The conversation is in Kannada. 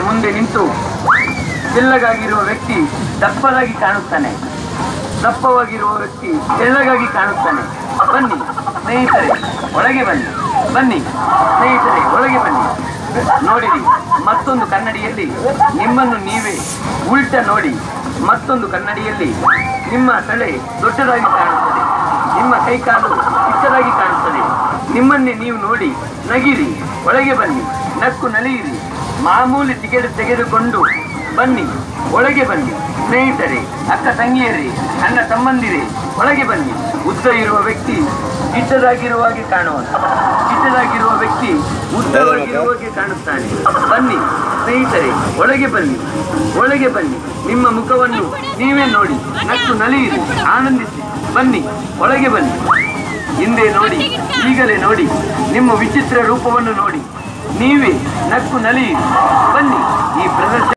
ಮುಂದೆ ನಿಂತು ತೆಳ್ಳಗಾಗಿರುವ ವ್ಯಕ್ತಿ ದಪ್ಪರಾಗಿ ಕಾಣುತ್ತಾನೆ, ದಪ್ಪವಾಗಿರುವ ವ್ಯಕ್ತಿ ತೆಳ್ಳಗಾಗಿ ಕಾಣುತ್ತಾನೆ. ಬನ್ನಿ ಸ್ನೇಹಿತರೆ, ಒಳಗೆ ಬನ್ನಿ. ಬನ್ನಿ ಸ್ನೇಹಿತರೆ, ಒಳಗೆ ಬನ್ನಿ. ನೋಡಿರಿ, ಮತ್ತೊಂದು ಕನ್ನಡಿಯಲ್ಲಿ ನಿಮ್ಮನ್ನು ನೀವೇ ಉಲ್ಟ ನೋಡಿ. ಮತ್ತೊಂದು ಕನ್ನಡಿಯಲ್ಲಿ ನಿಮ್ಮ ತಲೆ ದೊಡ್ಡದಾಗಿ ಕಾಣುತ್ತದೆ, ನಿಮ್ಮ ಕೈಕಾಲು ಚಿಕ್ಕದಾಗಿ ಕಾಣುತ್ತದೆ. ನಿಮ್ಮನ್ನೇ ನೀವು ನೋಡಿ ನಗಿರಿ. ಒಳಗೆ ಬನ್ನಿ, ನಕ್ಕು ನಲಿಯಿರಿ. ಮಾಮೂಲಿ ಟಿಕೆಟ್ ತೆಗೆದುಕೊಂಡು ಬನ್ನಿ, ಒಳಗೆ ಬನ್ನಿ. ಸ್ನೇಹಿತರೆ, ಅಕ್ಕ ತಂಗಿಯರೇ, ಅಣ್ಣ ತಮ್ಮಂದಿರೇ, ಒಳಗೆ ಬನ್ನಿ. ಉದ್ದ ಇರುವ ವ್ಯಕ್ತಿ ಗಿಡ್ಡದಾಗಿರುವಾಗೆ ಕಾಣುವನು, ಗಿಡ್ಡದಾಗಿರುವ ವ್ಯಕ್ತಿ ಉದ್ದವಾಗಿರುವಾಗೆ ಕಾಣುತ್ತಾನೆ. ಬನ್ನಿ ಸ್ನೇಹಿತರೆ, ಒಳಗೆ ಬನ್ನಿ, ಒಳಗೆ ಬನ್ನಿ. ನಿಮ್ಮ ಮುಖವನ್ನು ನೀವೇ ನೋಡಿ ನಕ್ಕು ನಲಿಯಿರಿ, ಆನಂದಿಸಿ. ಬನ್ನಿ, ಒಳಗೆ ಬನ್ನಿ. ಹಿಂದೆ ನೋಡಿ, ಈಗಲೇ ನೋಡಿ, ನಿಮ್ಮ ವಿಚಿತ್ರ ರೂಪವನ್ನು ನೋಡಿ ನೀವೇ ನಕ್ಕು ನಲಿಯಿರಿ. ಬನ್ನಿ.